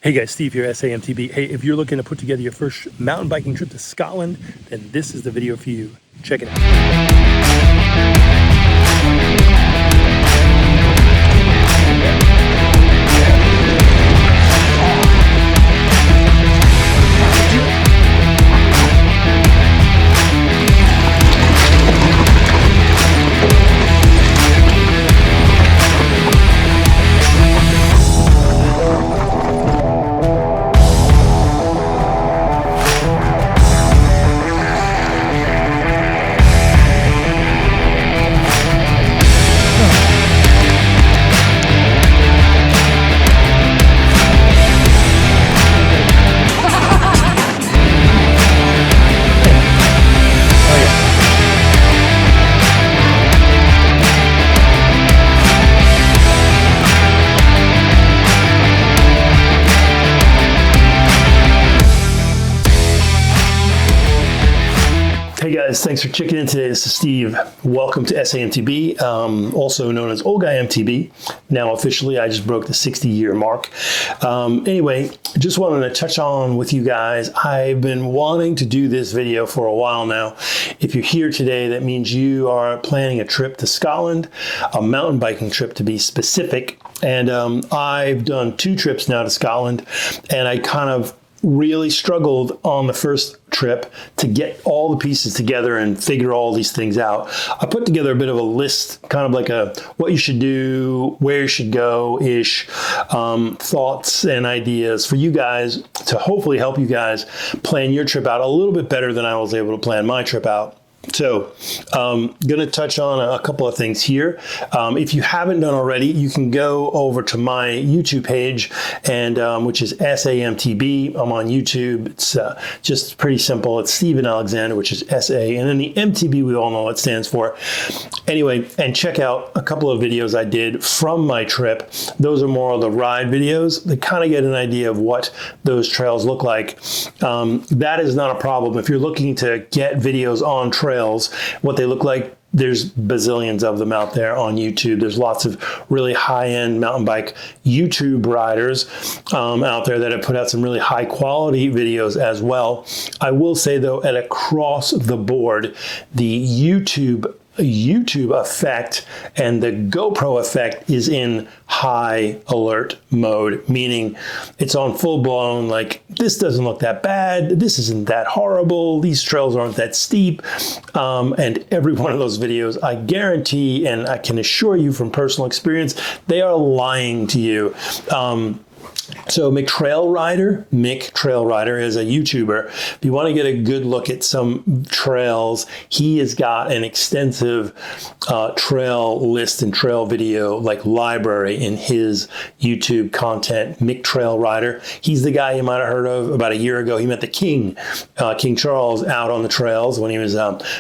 Hey guys, Steve here, SAMTB. Hey, if you're looking to put together your first mountain biking trip to Scotland, then this is the video for you. Check it out. Hey guys, thanks for checking in today. This is Steve. Welcome to SAMTB, also known as Old Guy MTB. Now officially, I just broke the 60-year mark. Anyway, just wanted to touch on with you guys. I've been wanting to do this video for a while now. If you're here today, that means you are planning a trip to Scotland, a mountain biking trip to be specific. And I've done 2 trips now to Scotland, and I kind of really struggled on the first trip to get all the pieces together and figure all these things out. I put together a bit of a list, kind of like a what you should do, where you should go-ish, thoughts and ideas for you guys to hopefully help you guys plan your trip out a little bit better than I was able to plan my trip out. So going to touch on a couple of things here. If you haven't done already, you can go over to my YouTube page, and which is SAMTB. I'm on YouTube. It's just pretty simple. It's Stephen Alexander, which is SA. And then the MTB, we all know what it stands for. Anyway, and check out a couple of videos I did from my trip. Those are more of the ride videos. They kind of get an idea of what those trails look like. That is not a problem. If you're looking to get videos on trails, what they look like, there's bazillions of them out there on YouTube. There's lots of really high-end mountain bike YouTube riders out there that have put out some really high-quality videos as well. I will say, though, at across the board, the YouTube effect and the GoPro effect is in high alert mode, meaning it's on full blown, like, this doesn't look that bad, this isn't that horrible, these trails aren't that steep, and every one of those videos, I guarantee and I can assure you from personal experience, they are lying to you. So Mick Trail Rider is a YouTuber. If you want to get a good look at some trails, he has got an extensive trail list and trail video like library in his YouTube content. Mick Trail Rider. He's the guy you might have heard of about a year ago. He met the King, King Charles, out on the trails when he was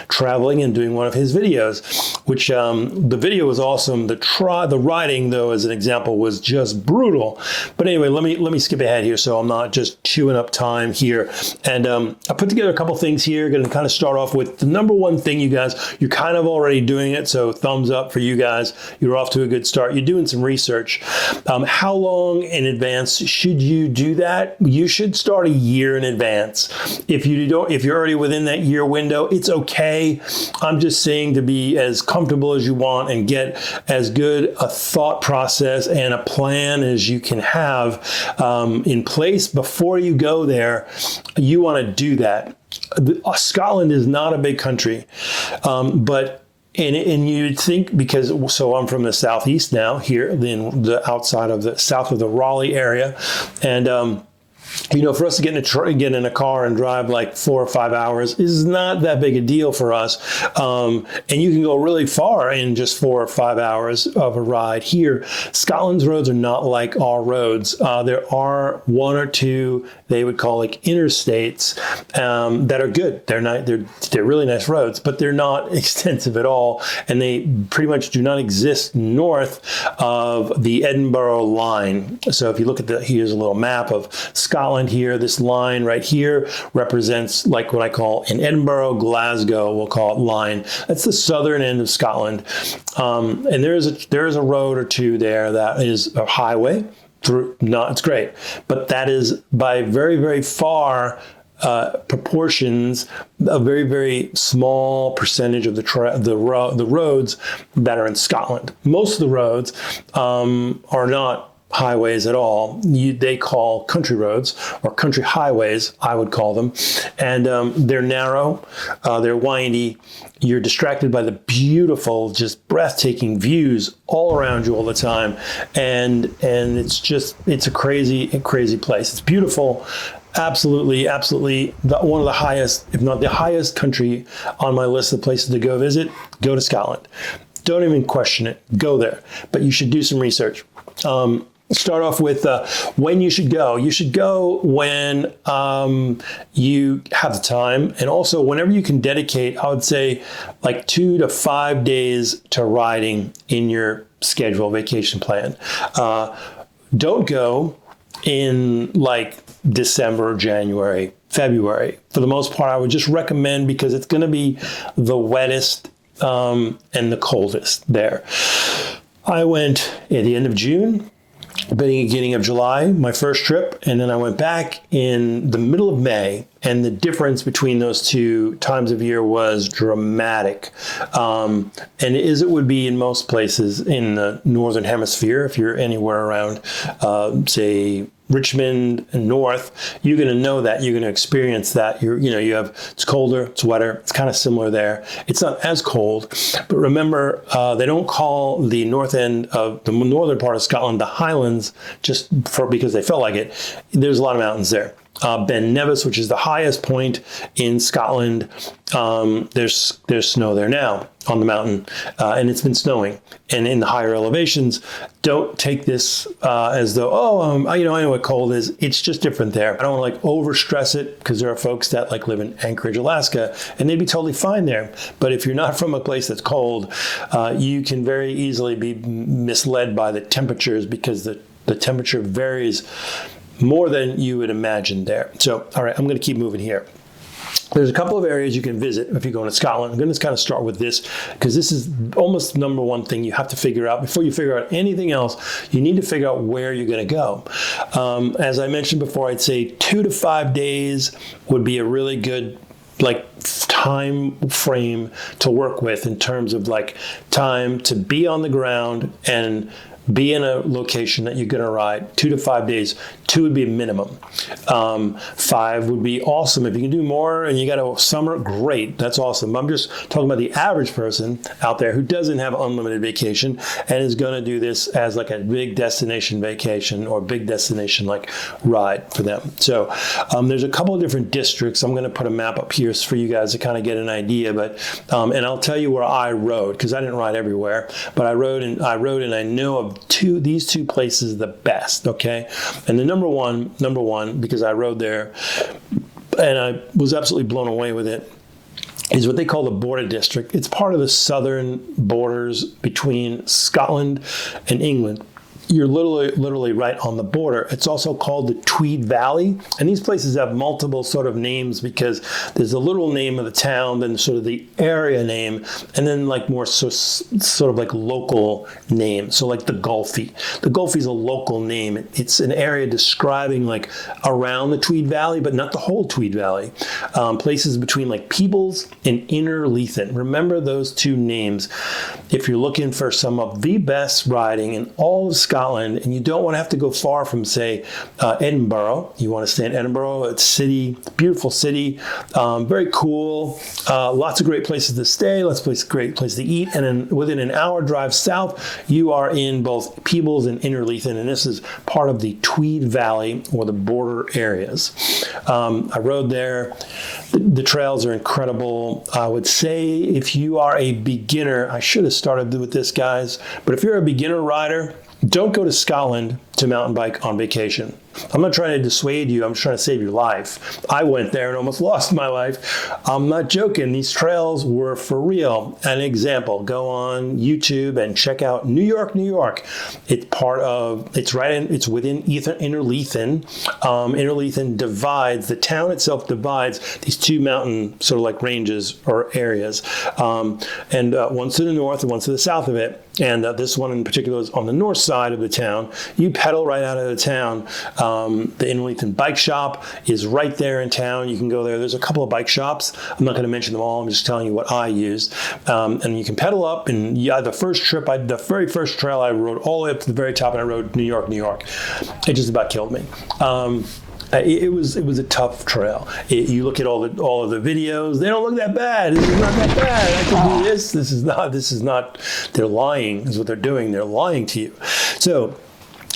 traveling and doing one of his videos, which the video was awesome. The riding, though, as an example, was just brutal. But anyway, let me skip ahead here so I'm not just chewing up time here. And I put together a couple things here. Going to kind of start off with the number one thing, you guys. You're kind of already doing it, so thumbs up for you guys. You're off to a good start. You're doing some research. How long in advance should you do that? You should start a year in advance. If you're already within that year window, it's okay. I'm just saying to be as comfortable as you want and get as good a thought process and a plan as you can have in place before you go there. You want to do that. Scotland is not a big country, but you'd think, because so I'm from the southeast now, here in the outside of the south of the Raleigh area, and you know, for us to get in a car and drive like 4 or 5 hours is not that big a deal for us. And you can go really far in just 4 or 5 hours of a ride. Here, Scotland's roads are not like our roads. There are 1 or 2 they would call like interstates that are good. They're really nice roads, but they're not extensive at all, and they pretty much do not exist north of the Edinburgh line. So if you look at here's a little map of Scotland here. This line right here represents like what I call in Edinburgh, Glasgow, we'll call it line. That's the southern end of Scotland. And there is a road or two there that is a highway. it's great, but that is by very, very far proportions a very, very small percentage of the roads that are in Scotland. Most of the roads are not highways at all. They call country roads or country highways, I would call them. And they're narrow, they're windy. You're distracted by the beautiful, just breathtaking views all around you all the time. And it's a crazy place. It's beautiful. Absolutely, one of the highest, if not the highest country on my list of places to go visit. Go to Scotland. Don't even question it. Go there. But you should do some research. Start off with when you should go. You should go when you have the time, and also whenever you can dedicate, I would say, like 2 to 5 days to riding in your schedule vacation plan. Don't go in like December, January, February. For the most part, I would just recommend, because it's going to be the wettest and the coldest there. I went at the end of June, beginning of July, my first trip, and then I went back in the middle of May, and the difference between those two times of year was dramatic. And as it would be in most places in the Northern Hemisphere, if you're anywhere around, say, Richmond and north, you're going to know that. You're going to experience that. It's colder, it's wetter. It's kind of similar there. It's not as cold, but remember, they don't call the north end of the northern part of Scotland the Highlands because they felt like it. There's a lot of mountains there. Ben Nevis, which is the highest point in Scotland, there's snow there now on the mountain, and it's been snowing. And in the higher elevations, don't take this as though, I know what cold is. It's just different there. I don't want to over stress it, because there are folks that live in Anchorage, Alaska, and they'd be totally fine there. But if you're not from a place that's cold, you can very easily be misled by the temperatures, because the temperature varies more than you would imagine there. So, all right, I'm going to keep moving here. There's a couple of areas you can visit if you're going to Scotland. I'm going to kind of start with this, because this is almost the number one thing you have to figure out. Before you figure out anything else, you need to figure out where you're going to go. As I mentioned before, I'd say 2 to 5 days would be a really good time frame to work with, in terms of time to be on the ground and be in a location that you're going to ride. 2 to 5 days. 2 would be a minimum. 5 would be awesome. If you can do more and you got a summer, great. That's awesome. I'm just talking about the average person out there who doesn't have unlimited vacation and is going to do this as a big destination vacation or big destination ride for them. So there's a couple of different districts. I'm going to put a map up here for you guys to kind of get an idea. But and I'll tell you where I rode, because I didn't ride everywhere, but I rode and I know of these two places the best. Okay, and the number one, because I rode there and I was absolutely blown away with it, is what they call the Border District. It's part of the southern borders between Scotland and England. You're literally right on the border. It's also called the Tweed Valley. And these places have multiple sort of names, because there's the literal name of the town, then sort of the area name, and then more sort of local name. So the Gulfie. The Gulfie is a local name. It's an area describing around the Tweed Valley, but not the whole Tweed Valley. Places between Peebles and Innerleithen. Remember those two names if you're looking for some of the best riding in all of Scotland. And you don't want to have to go far from, say, Edinburgh. You want to stay in Edinburgh. It's beautiful city, very cool. Lots of great places to stay. Great places to eat. And then within an hour drive south, you are in both Peebles and Innerleithen, and this is part of the Tweed Valley, or the border areas. I rode there. The trails are incredible. I would say if you are a beginner, I should have started with this, guys, but if you're a beginner rider, don't go to Scotland to mountain bike on vacation. I'm not trying to dissuade you. I'm trying to save your life. I went there and almost lost my life. I'm not joking. These trails were for real. An example, go on YouTube and check out New York, New York. It's within Innerleithen. Innerleithen divides, the town itself divides these two mountain sort of ranges or areas. And one's to the north and one's to the south of it. And this one in particular is on the north side of the town. You pedal right out of the town. The Innerleithen bike shop is right there in town. You can go there. There's a couple of bike shops. I'm not going to mention them all. I'm just telling you what I used. And you can pedal up. And yeah, the very first trail I rode all the way up to the very top, and I rode New York. It just about killed me. It was a tough trail. You look at all of the videos; they don't look that bad. This is not that bad. I can do this. This is not. They're lying. Is what they're doing. They're lying to you. So.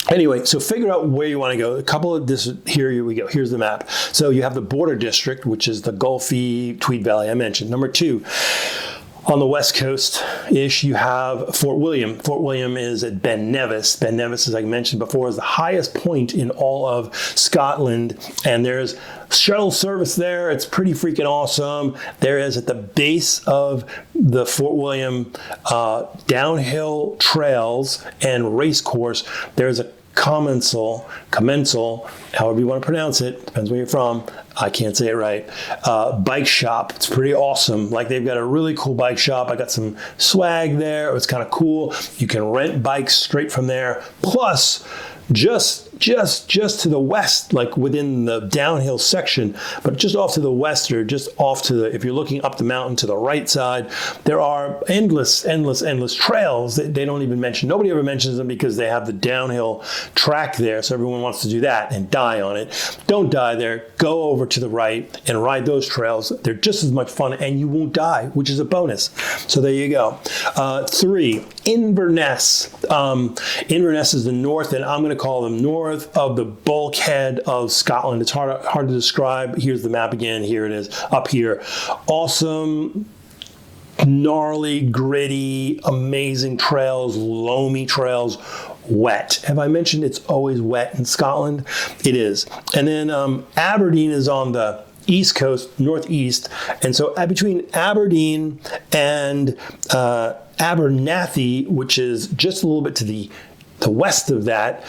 Anyway, so figure out where you want to go. A couple of this, here we go. Here's the map. So you have the border district, which is the Gulfy, Tweed Valley I mentioned. Number 2, on the west coast-ish, you have Fort William. Fort William is at Ben Nevis. Ben Nevis, as I mentioned before, is the highest point in all of Scotland, and there's shuttle service there. It's pretty freaking awesome. There is at the base of the Fort William downhill trails and race course, there's a commensal, however you want to pronounce it, depends where you're from. I can't say it right. Bike shop. It's pretty awesome. Like, they've got a really cool bike shop. I got some swag there. It's kind of cool. You can rent bikes straight from there. Plus, just to the west, like within the downhill section, but just off to the west, or just off to the, if you're looking up the mountain to the right side, there are endless trails that they don't even mention. Nobody ever mentions them because they have the downhill track there, so everyone wants to do that and die on it. Don't die there. Go over to the right and ride those trails. They're just as much fun, and you won't die, which is a bonus. So there you go. 3, Inverness. Inverness is the north, and I'm going to call them north of the bulkhead of Scotland. It's hard to describe. Here's the map again. Here it is up here. Awesome, gnarly, gritty, amazing trails, loamy trails, wet. Have I mentioned it's always wet in Scotland? It is. And then Aberdeen is on the east coast, northeast. And so between Aberdeen and Abernathy, which is just a little bit to the west of that,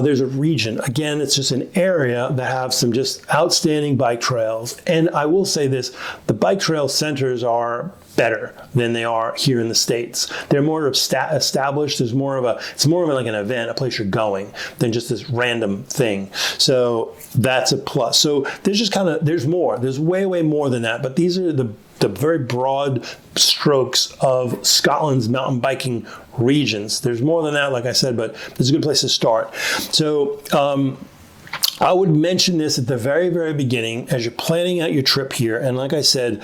there's a region. Again, it's just an area that have some just outstanding bike trails. And I will say this, the bike trail centers are better than they are here in the States. They're more established. It's more of like an event, a place you're going, than just this random thing. So that's a plus. So there's more. There's way more than that. But these are the very broad strokes of Scotland's mountain biking regions. There's more than that, like I said, but it's a good place to start. So I would mention this at the very beginning as you're planning out your trip here. And like I said,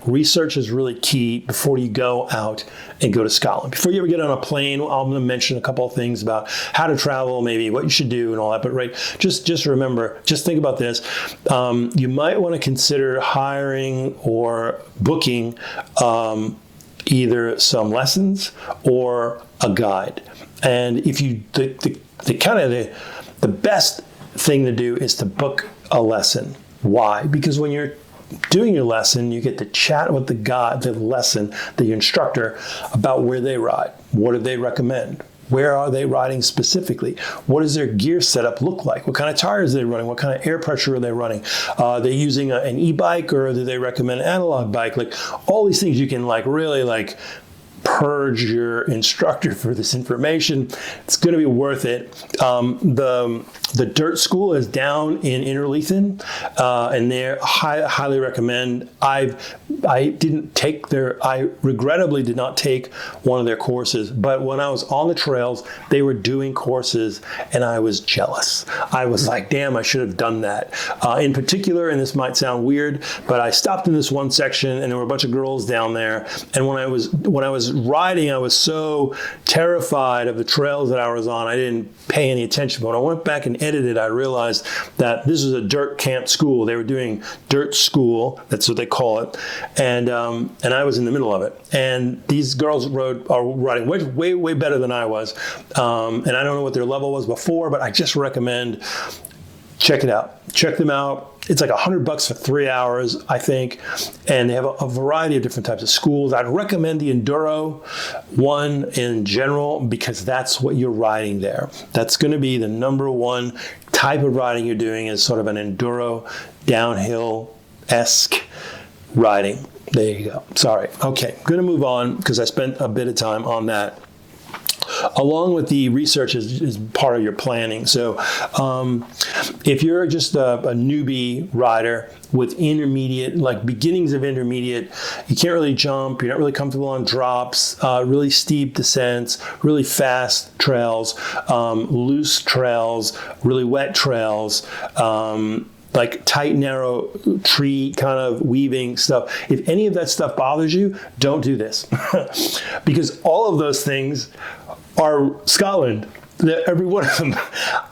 research is really key before you go out and go to Scotland. Before you ever get on a plane, I'm going to mention a couple of things about how to travel, maybe what you should do and all that. But just remember, just think about this. You might want to consider hiring or booking either some lessons or a guide. And if you, the best thing to do is to book a lesson. Why? Because when you're doing your lesson, you get to chat with the instructor, about where they ride. What do they recommend? Where are they riding specifically? What does their gear setup look like? What kind of tires are they running? What kind of air pressure are they running? Are they using an e-bike, or do they recommend an analog bike? Like, all these things you can really purge your instructor for this information. It's going to be worth it. The dirt school is down in Innerleithen, and they're highly recommend. I regrettably did not take one of their courses, but when I was on the trails, they were doing courses, and I was jealous. I was like, damn, I should have done that. In particular, and this might sound weird, but I stopped in this one section, and there were a bunch of girls down there, and when I was riding, I was so terrified of the trails that I was on, I didn't pay any attention. But when I went back and edited, I realized that this was a dirt camp school. They were doing dirt school, that's what they call it, and I was in the middle of it. And these girls are riding way better than I was, and I don't know what their level was before, but I just recommend check it out. Check them out. It's like $100 for 3 hours, I think. And they have a variety of different types of schools. I'd recommend the Enduro one in general, because that's what you're riding there. That's going to be the number one type of riding you're doing, is sort of an Enduro downhill-esque riding. There you go. Sorry. Okay. I'm going to move on because I spent a bit of time on that. along with the research is part of your planning. So if you're just a newbie rider with intermediate, like beginnings of intermediate, you can't really jump, you're not really comfortable on drops, really steep descents, really fast trails, loose trails, really wet trails, like tight, narrow tree kind of weaving stuff. If any of that stuff bothers you, don't do this. Because all of those things are Scotland. Every one of them.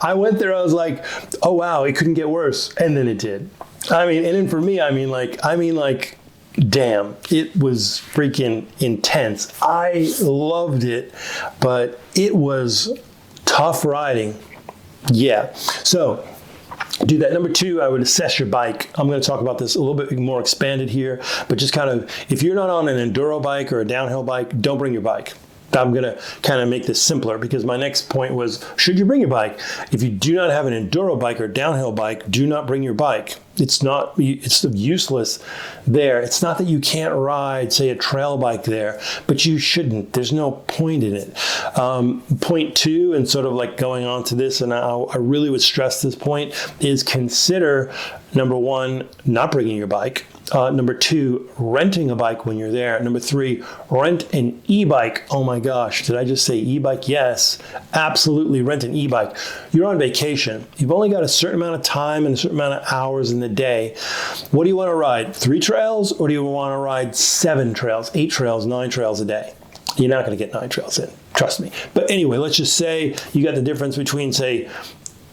I went there, I was like, oh wow, it couldn't get worse. And then it did. I mean, and then for me, I mean like, damn, it was freaking intense. I loved it, but it was tough riding. Yeah. So do that. Number 2, I would assess your bike. I'm going to talk about this a little bit more expanded here, but just kind of, if you're not on an enduro bike or a downhill bike, don't bring your bike. I'm going to kind of make this simpler because my next point was, should you bring your bike? If you do not have an enduro bike or downhill bike, do not bring your bike. It's useless there. It's not that you can't ride, say, a trail bike there, but you shouldn't. There's no point in it. Point 2, and sort of like going on to this, and I really would stress this point, is consider, number 1, not bringing your bike. Number 2, renting a bike when you're there. Number 3, rent an e-bike. Oh my gosh, did I just say e-bike? Yes, absolutely rent an e-bike. You're on vacation. You've only got a certain amount of time and a certain amount of hours in the day. What do you want to ride? 3 trails, or do you want to ride 7 trails, 8 trails, 9 trails a day? You're not going to get 9 trails in, trust me. But anyway, let's just say you got the difference between, say,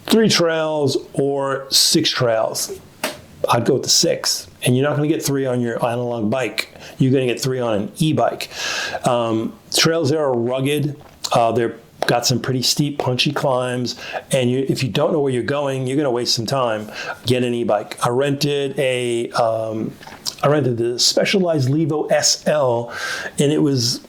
3 trails or 6 trails. I'd go with the 6. And you're not going to get 3 on your analog bike. You're going to get 3 on an e-bike. Trails there are rugged. They're got some pretty steep, punchy climbs. And if you don't know where you're going, you're going to waste some time. Get an e-bike. I rented the Specialized Levo SL, and it was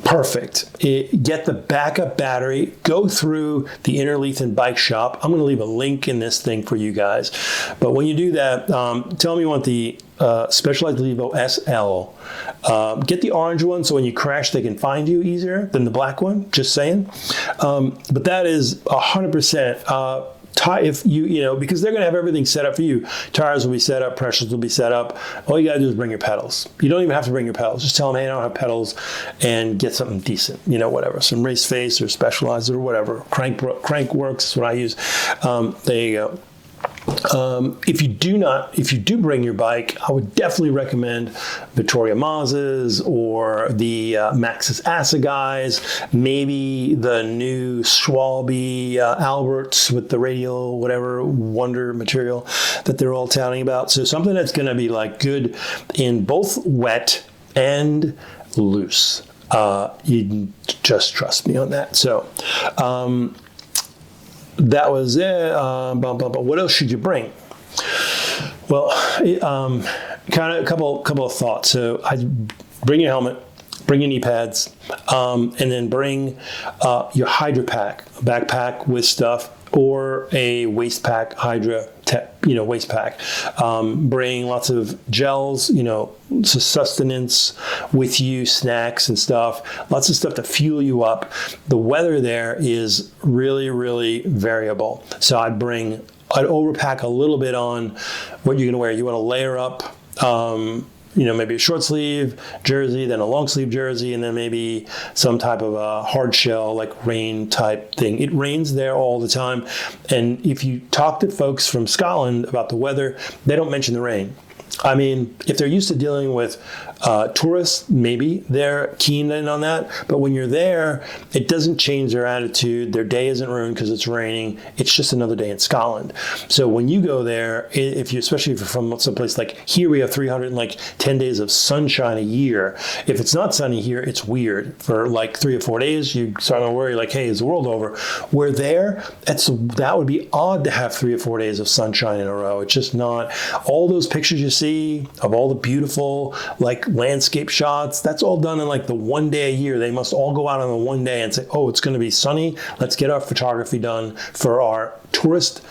perfect. Get the backup battery, go through the Innerleithen bike shop. I'm going to leave a link in this thing for you guys. But when you do that, tell them you want the Specialized Levo SL. Get the orange one so when you crash they can find you easier than the black one, just saying. But that is 100%. If you because they're going to have everything set up for you. Tires will be set up, pressures will be set up. All you got to do is bring your pedals. You don't even have to bring your pedals. Just tell them, hey, I don't have pedals, and get something decent, whatever. Some Race Face or Specialized or whatever. Crank Works is what I use. There you go. If you do bring your bike, I would definitely recommend Vittoria Maz's or the Maxxis Assegais, maybe the new Schwalbe Alberts with the radial, whatever, wonder material that they're all touting about. So something that's going to be like good in both wet and loose. You just trust me on that. So, that was it. But what else should you bring? Well, kind of a couple of thoughts. So I bring your helmet, bring your knee pads, and then bring your Hydra pack, a backpack with stuff, or a waist pack, Hydra waist pack. Bring lots of gels, sustenance with you, snacks and stuff, lots of stuff to fuel you up. The weather there is really, really variable. So I'd overpack a little bit on what you're going to wear. You want to layer up, maybe a short sleeve jersey, then a long sleeve jersey, and then maybe some type of a hard shell, like rain type thing. It rains there all the time. And if you talk to folks from Scotland about the weather, they don't mention the rain. I mean, if they're used to dealing with tourists, maybe they're keen in on that. But when you're there, it doesn't change their attitude. Their day isn't ruined because it's raining. It's just another day in Scotland. So when you go there, especially if you're from someplace like here, we have 310 days of sunshine a year. If it's not sunny here, it's weird. For like 3 or 4 days, you start to worry like, hey, is the world over? We're there. That would be odd to have 3 or 4 days of sunshine in a row. It's just not. All those pictures you see of all the beautiful landscape shots, that's all done in like the 1 day a year. They must all go out on the 1 day and say, oh, it's going to be sunny. Let's get our photography done for our tourist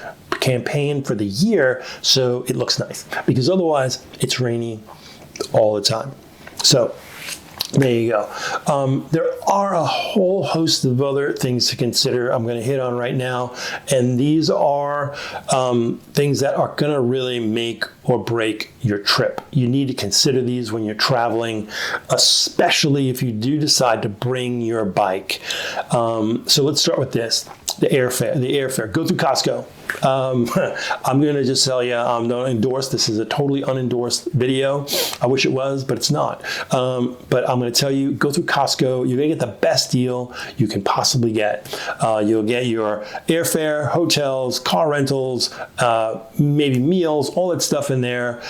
campaign for the year so it looks nice. Because otherwise it's rainy all the time. So There you go. There are a whole host of other things to consider I'm going to hit on right now. And these are things that are going to really make or break your trip. You need to consider these when you're traveling, especially if you do decide to bring your bike. So let's start with this. The airfare. Go through Costco. I'm going to just tell you, I'm not endorsed. This is a totally unendorsed video. I wish it was, but it's not. But I'm going to tell you, go through Costco. You're going to get the best deal you can possibly get. You'll get your airfare, hotels, car rentals, maybe meals, all that stuff in there.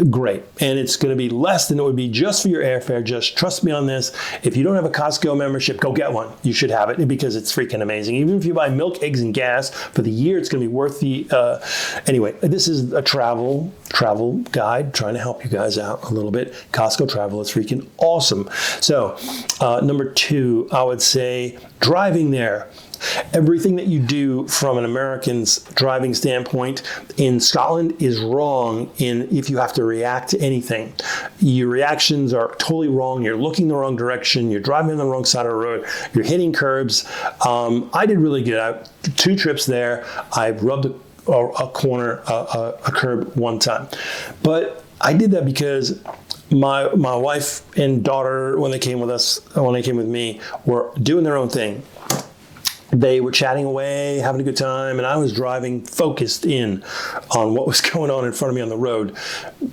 Great. And it's going to be less than it would be just for your airfare. Just trust me on this. If you don't have a Costco membership, go get one. You should have it because it's freaking amazing. Even if you buy milk, eggs, and gas for the year, it's going to be worth the anyway. This is a travel guide trying to help you guys out a little bit. Costco travel is freaking awesome. So number 2, I would say driving there. Everything that you do from an American's driving standpoint in Scotland is wrong if you have to react to anything. Your reactions are totally wrong. You're looking the wrong direction. You're driving on the wrong side of the road. You're hitting curbs. I did really good. 2 trips there. I rubbed a curb one time. But I did that because my wife and daughter, when they came with me, were doing their own thing. They were chatting away, having a good time, and I was driving focused in on what was going on in front of me on the road.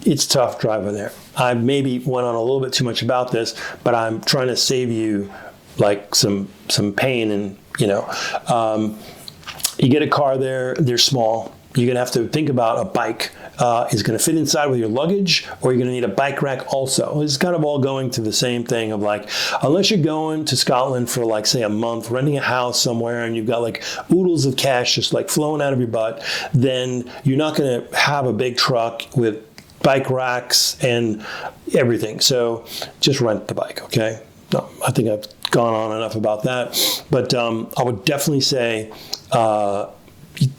It's tough driving there. I maybe went on a little bit too much about this, but I'm trying to save you like some pain. And you get a car there, they're small. You're going to have to think about a bike. Is going to fit inside with your luggage, or you're going to need a bike rack also. It's kind of all going to the same thing of like, unless you're going to Scotland for like, say, a month, renting a house somewhere, and you've got like oodles of cash just like flowing out of your butt, then you're not going to have a big truck with bike racks and everything. So just rent the bike, okay? No, I think I've gone on enough about that. But I would definitely say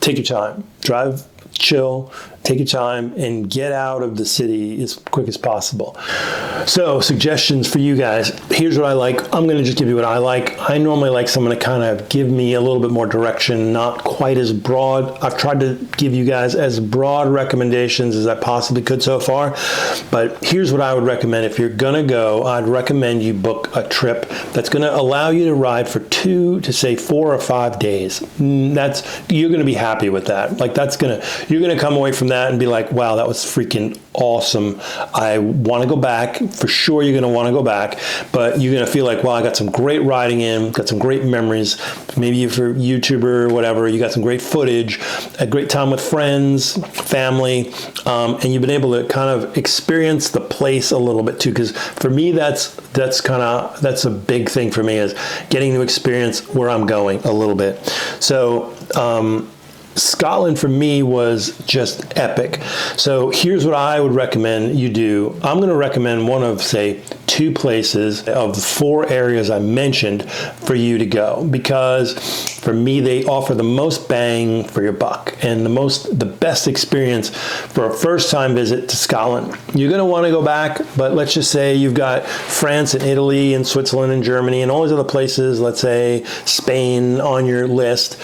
take your time. Drive, chill, take your time, and get out of the city as quick as possible. So, suggestions for you guys. Here's what I like. I'm going to just give you what I like. I normally like someone to kind of give me a little bit more direction, not quite as broad. I've tried to give you guys as broad recommendations as I possibly could so far. But here's what I would recommend. If you're going to go, I'd recommend you book a trip that's going to allow you to ride for 2 to say 4 or 5 days. You're going to be happy with that. Like you're going to come away from that and be like, wow, that was freaking awesome. I want to go back. For sure, you're going to want to go back, but you're going to feel like, wow, I got some great riding in, got some great memories. Maybe if you're a YouTuber or whatever, you got some great footage, a great time with friends, family, and you've been able to kind of experience the place a little bit too. Because for me, that's a big thing for me, is getting to experience where I'm going a little bit. So, Scotland for me was just epic. So here's what I would recommend you do. I'm going to recommend one of, say, 2 places of the 4 areas I mentioned for you to go, because for me they offer the most bang for your buck and the best experience for a first-time visit to Scotland. You're going to want to go back, but let's just say you've got France and Italy and Switzerland and Germany and all these other places, let's say Spain on your list,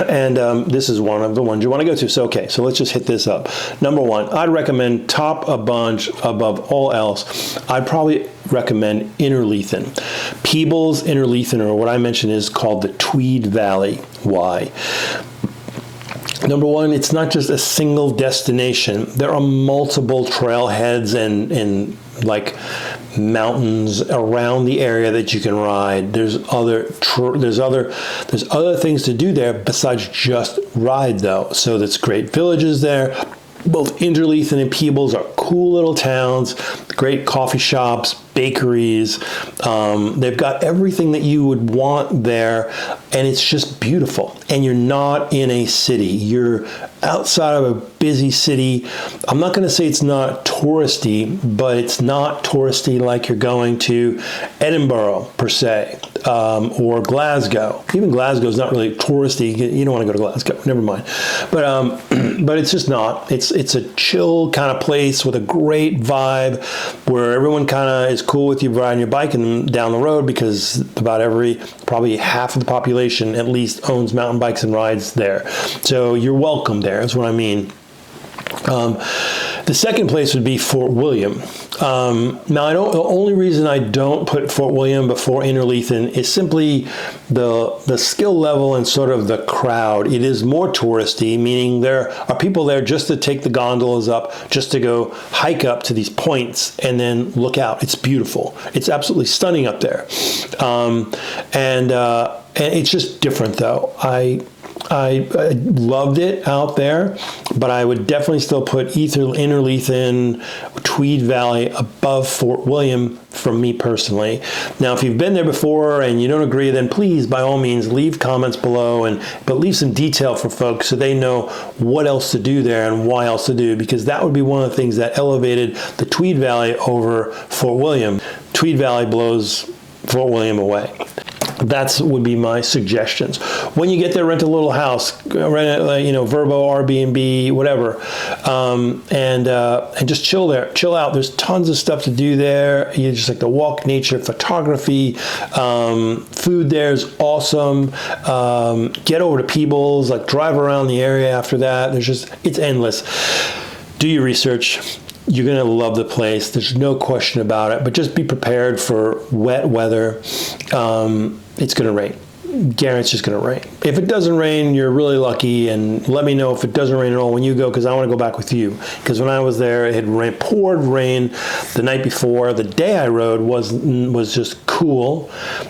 and this is one of the ones you want to go to. So let's just hit this up. Number 1, I'd recommend top a bunch above all else. I'd probably recommend Peebles, Innerleithen, or what I mentioned is called the Tweed Valley. Why? Number 1, it's not just a single destination. There are multiple trailheads and like mountains around the area that you can ride. There's other things to do there besides just ride though. So there's great villages there. Both Innerleithen and Peebles are cool little towns, great coffee shops, bakeries. They've got everything that you would want there, and it's just beautiful. And you're not in a city. You're outside of a busy city. I'm not going to say it's not touristy, but it's not touristy like you're going to Edinburgh, per se. or Glasgow. Even Glasgow is not really touristy. You don't want to go to Glasgow. Never mind. But it's just not. It's a chill kind of place with a great vibe where everyone kind of is cool with you riding your bike and down the road, because probably half of the population at least owns mountain bikes and rides there. So you're welcome there, is what I mean. The second place would be Fort William. Now, the only reason I don't put Fort William before Innerleithen is simply the skill level and sort of the crowd. It is more touristy, meaning there are people there just to take the gondolas up, just to go hike up to these points and then look out. It's beautiful. It's absolutely stunning up there. And it's just different, though. I loved it out there, but I would definitely still put Innerleithen, Tweed Valley above Fort William for me personally. Now, if you've been there before and you don't agree, then please, by all means, leave comments below, but leave some detail for folks so they know what else to do there and why else to do, because that would be one of the things that elevated the Tweed Valley over Fort William. Tweed Valley blows Fort William away. That's would be my suggestions. When you get there, rent a little house, rent it, Verbo, Airbnb, whatever, and just chill there, chill out. There's tons of stuff to do there. You just like to walk, nature, photography, food there is awesome. Get over to Peebles, drive around the area after that. It's endless. Do your research. You're going to love the place. There's no question about it. But just be prepared for wet weather. It's going to rain. Guarantee it's just going to rain. If it doesn't rain, you're really lucky, and let me know if it doesn't rain at all when you go, because I want to go back with you. Because when I was there, it had poured rain the night before. The day I rode was just cool,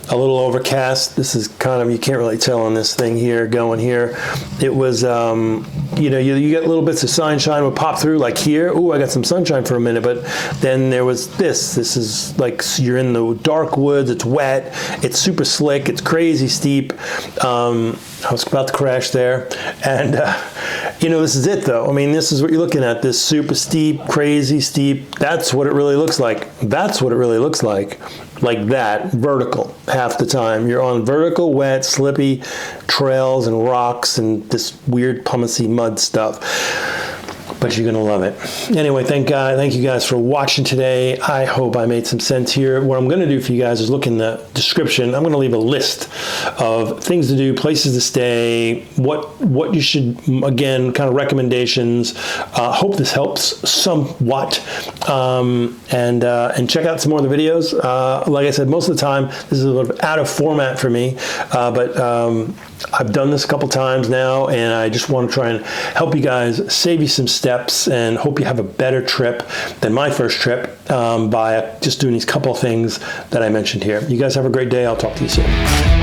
a little overcast. This is kind of, you can't really tell on this thing here, going here. It was, you get little bits of sunshine would pop through, like here. Ooh, I got some sunshine for a minute, but then there was this. This is like you're in the dark woods. It's wet. It's super slick. It's crazy steep. I was about to crash there, and this is it though. I mean, this is what you're looking at, this super steep, crazy steep. That's what it really looks like. That's what it really looks like that, vertical half the time. You're on vertical, wet, slippy trails and rocks and this weird pumicey mud stuff. But you're going to love it. Anyway, thank you guys for watching today. I hope I made some sense here. What I'm going to do for you guys is look in the description. I'm going to leave a list of things to do, places to stay, what you should, again, kind of recommendations. Hope this helps somewhat. And check out some more of the videos. Like I said, most of the time, this is a little bit out of format for me, but I've done this a couple times now, and I just want to try and help you guys, save you some steps, and hope you have a better trip than my first trip by just doing these couple of things that I mentioned here. You guys have a great day. I'll talk to you soon.